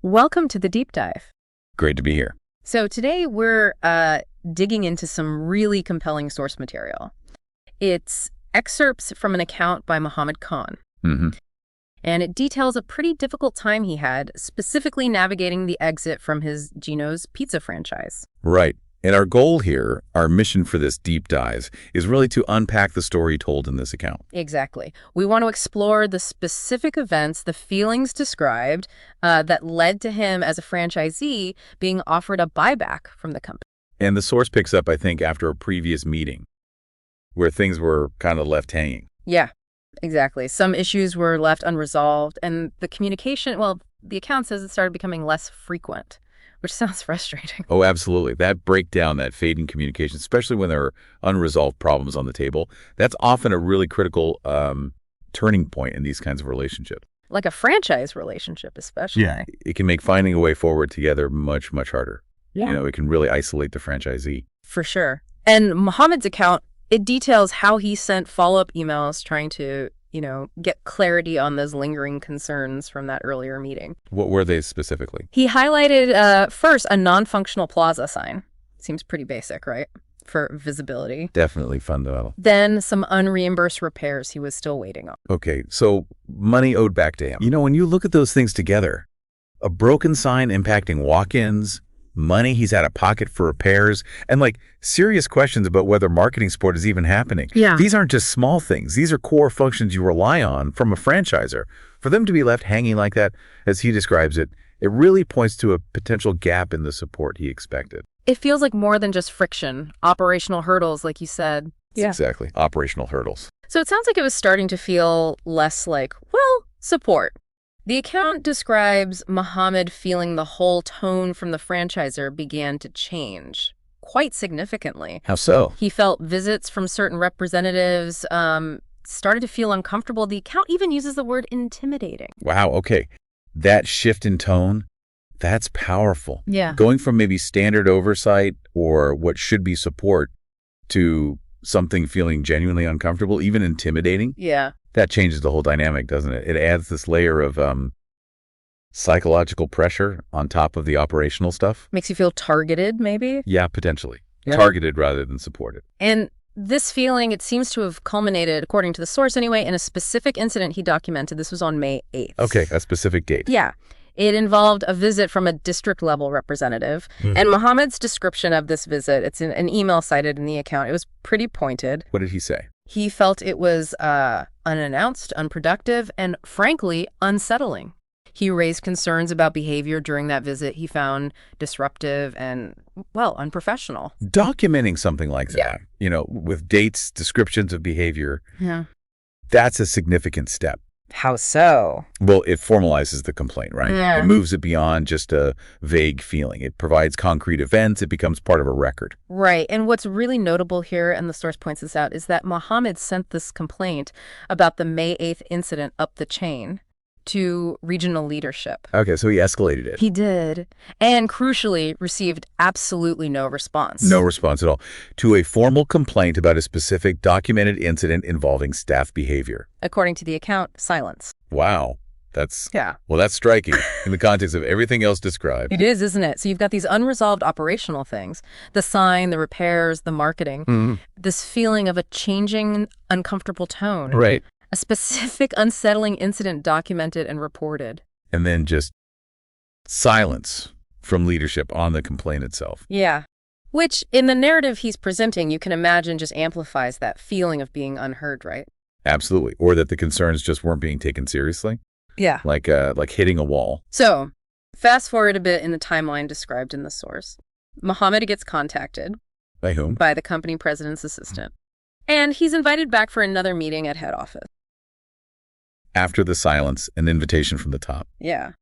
Welcome to the deep dive. Great to be here. So today we're digging into some really compelling source material. It's excerpts from an account by Mohammed Khan. Mm-hmm. And it details a pretty difficult time he had, specifically navigating the exit from his Gino's pizza franchise. Right. And our goal here, our mission for this deep dive, is really to unpack the story told in this account. Exactly. We want to explore the specific events, the feelings described that led to him as a franchisee being offered a buyback from the company. And the source picks up, I think, after a previous meeting where things were kind of left hanging. Yeah, exactly. Some issues were left unresolved, and the communication, well, the account says it started becoming less frequent, which sounds frustrating. Oh, absolutely. That breakdown, that fading communication, especially when there are unresolved problems on the table, that's often a really critical turning point in these kinds of relationships. Like a franchise relationship, especially. Yeah. It can make finding a way forward together much, much harder. Yeah. You know, it can really isolate the franchisee. For sure. And Mohammed's account, it details how he sent follow-up emails trying to, get clarity on those lingering concerns from that earlier meeting. What were they specifically? He highlighted, first, a non-functional plaza sign. Seems pretty basic, right? For visibility. Definitely fundamental. Then some unreimbursed repairs he was still waiting on. Okay, so money owed back to him. You know, when you look at those things together, a broken sign impacting walk-ins, money he's out of pocket for repairs, and serious questions about whether marketing support is even happening. Yeah. These aren't just small things. These are core functions you rely on from a franchisor. For them to be left hanging like that, as he describes it, it really points to a potential gap in the support he expected. It feels like more than just friction, operational hurdles, like you said. Yeah. Exactly. Operational hurdles. So it sounds like it was starting to feel less like, support. The account describes Mohammed feeling the whole tone from the franchisor began to change quite significantly. How so? He felt visits from certain representatives started to feel uncomfortable. The account even uses the word intimidating. Wow, okay. That shift in tone, that's powerful. Yeah. Going from maybe standard oversight or what should be support to something feeling genuinely uncomfortable, even intimidating. Yeah. That changes the whole dynamic, doesn't it? It adds this layer of psychological pressure on top of the operational stuff. Makes you feel targeted, maybe? Yeah, potentially. Yeah. Targeted rather than supported. And this feeling, it seems to have culminated, according to the source anyway, in a specific incident he documented. This was on May 8th. Okay, a specific date. Yeah. It involved a visit from a district-level representative. Mm-hmm. And Mohammed's description of this visit, it's in an email cited in the account. It was pretty pointed. What did he say? He felt it was unannounced, unproductive, and frankly, unsettling. He raised concerns about behavior during that visit he found disruptive and, unprofessional. Documenting something like that, with dates, descriptions of behavior, that's a significant step. How so? Well, it formalizes the complaint, right? Yeah. It moves it beyond just a vague feeling. It provides concrete events. It becomes part of a record. Right. And what's really notable here, and the source points this out, is that Mohammed sent this complaint about the May 8th incident up the chain to regional leadership. Okay, so he escalated it. He did. And crucially, received absolutely no response. No response at all to a formal complaint about a specific documented incident involving staff behavior. According to the account, silence. Wow. That's striking in the context of everything else described. It is, isn't it? So you've got these unresolved operational things, the sign, the repairs, the marketing, this feeling of a changing, uncomfortable tone. Right. A specific unsettling incident documented and reported. And then just silence from leadership on the complaint itself. Yeah. Which, in the narrative he's presenting, you can imagine just amplifies that feeling of being unheard, right? Absolutely. Or that the concerns just weren't being taken seriously. Yeah. Like hitting a wall. So, fast forward a bit in the timeline described in the source. Mohammed gets contacted. By whom? By the company president's assistant. And he's invited back for another meeting at head office. After the silence, an invitation from the top. Yeah.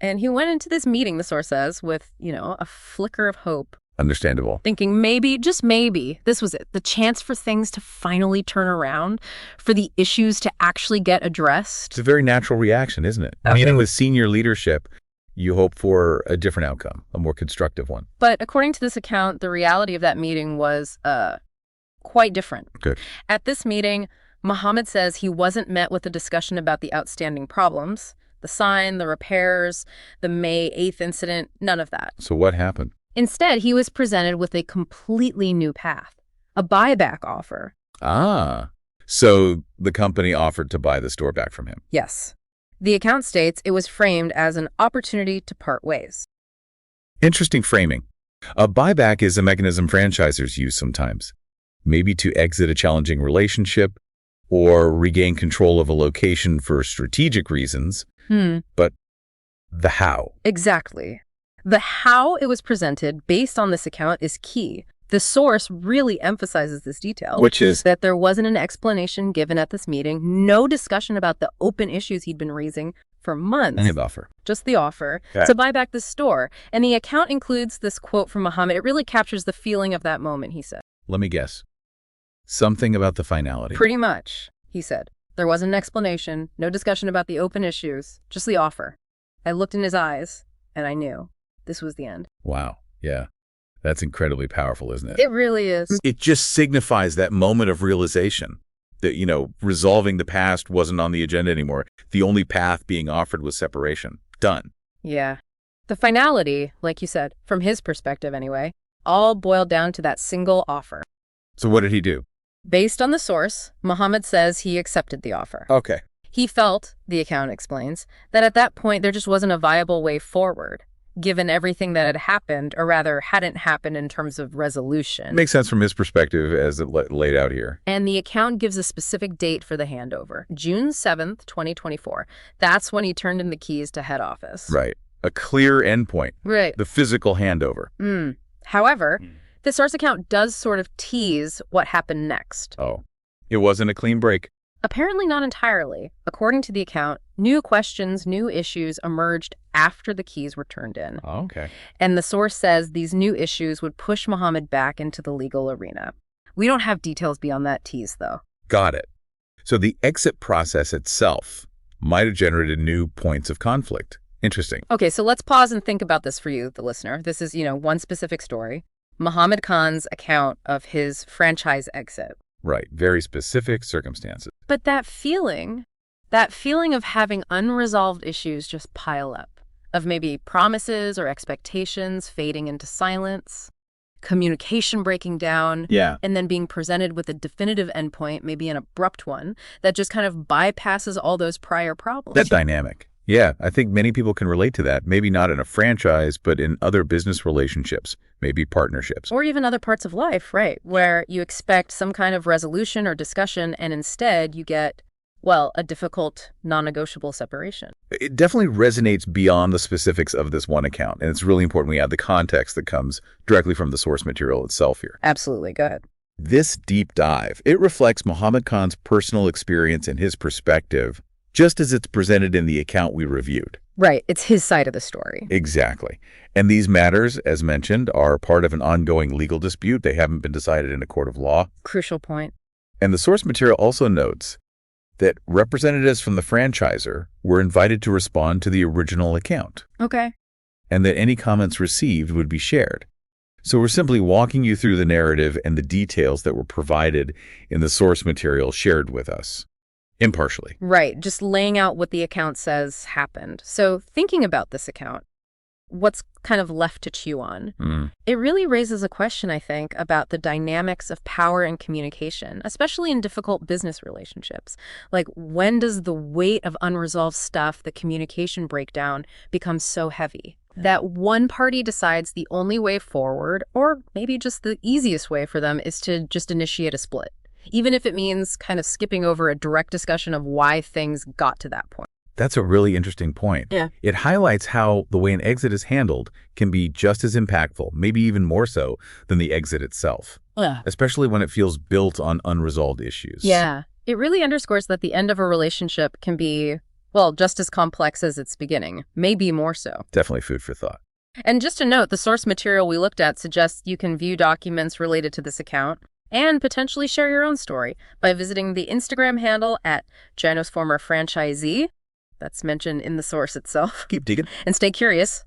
And he went into this meeting, the source says, with, a flicker of hope. Understandable. Thinking maybe, just maybe, this was it. The chance for things to finally turn around, for the issues to actually get addressed. It's a very natural reaction, isn't it? Meeting with senior leadership, you hope for a different outcome, a more constructive one. But according to this account, the reality of that meeting was quite different. Good. At this meeting, Mohammed says he wasn't met with a discussion about the outstanding problems. The sign, the repairs, the May 8th incident, none of that. So what happened? Instead, he was presented with a completely new path, a buyback offer. Ah, so the company offered to buy the store back from him. Yes. The account states it was framed as an opportunity to part ways. Interesting framing. A buyback is a mechanism franchisors use sometimes, maybe to exit a challenging relationship or regain control of a location for strategic reasons. But the how? Exactly. The how it was presented based on this account is key. The source really emphasizes this detail, Which is? that there wasn't an explanation given at this meeting, no discussion about the open issues he'd been raising for months. Any offer. Just the offer Okay. to buy back the store. And the account includes this quote from Muhammad. It really captures the feeling of that moment, he said. Let me guess. Something about the finality. Pretty much, he said. There wasn't an explanation, no discussion about the open issues, just the offer. I looked in his eyes, and I knew this was the end. Wow. Yeah. That's incredibly powerful, isn't it? It really is. It just signifies that moment of realization that, resolving the past wasn't on the agenda anymore. The only path being offered was separation. Done. Yeah. The finality, like you said, from his perspective anyway, all boiled down to that single offer. So what did he do? Based on the source, Muhammad says he accepted the offer. Okay. He felt, the account explains, that at that point there just wasn't a viable way forward, given everything that had happened, or rather hadn't happened in terms of resolution. Makes sense from his perspective as it laid out here. And the account gives a specific date for the handover, June 7th, 2024. That's when he turned in the keys to head office. Right. A clear endpoint. Right. The physical handover. However, the source account does sort of tease what happened next. Oh. It wasn't a clean break. Apparently not entirely. According to the account, new questions, new issues emerged after the keys were turned in. Oh, okay. And the source says these new issues would push Muhammad back into the legal arena. We don't have details beyond that tease, though. Got it. So the exit process itself might have generated new points of conflict. Interesting. Okay, so let's pause and think about this for you, the listener. This is, one specific story. Muhammad Khan's account of his franchise exit. Right. Very specific circumstances. But that feeling of having unresolved issues just pile up, of maybe promises or expectations fading into silence, communication breaking down, Yeah. and then being presented with a definitive endpoint, maybe an abrupt one, that just kind of bypasses all those prior problems. That dynamic. Yeah, I think many people can relate to that. Maybe not in a franchise, but in other business relationships, maybe partnerships. Or even other parts of life, right, where you expect some kind of resolution or discussion, and instead you get, a difficult, non-negotiable separation. It definitely resonates beyond the specifics of this one account, and it's really important we add the context that comes directly from the source material itself here. Absolutely. Go ahead. This deep dive, it reflects Muhammad Khan's personal experience and his perspective, just as it's presented in the account we reviewed. Right. It's his side of the story. Exactly. And these matters, as mentioned, are part of an ongoing legal dispute. They haven't been decided in a court of law. Crucial point. And the source material also notes that representatives from the franchisor were invited to respond to the original account. Okay. And that any comments received would be shared. So we're simply walking you through the narrative and the details that were provided in the source material shared with us. Impartially. Right. Just laying out what the account says happened. So thinking about this account, what's kind of left to chew on? It really raises a question, I think, about the dynamics of power and communication, especially in difficult business relationships. Like, when does the weight of unresolved stuff, the communication breakdown, become so heavy that one party decides the only way forward, or maybe just the easiest way for them, is to just initiate a split? Even if it means kind of skipping over a direct discussion of why things got to that point. That's a really interesting point. Yeah. It highlights how the way an exit is handled can be just as impactful, maybe even more so than the exit itself. Yeah. Especially when it feels built on unresolved issues. Yeah. It really underscores that the end of a relationship can be, just as complex as its beginning, maybe more so. Definitely food for thought. And just to note, the source material we looked at suggests you can view documents related to this account and potentially share your own story by visiting the Instagram handle at Gino's former franchisee. That's mentioned in the source itself. Keep digging. And stay curious.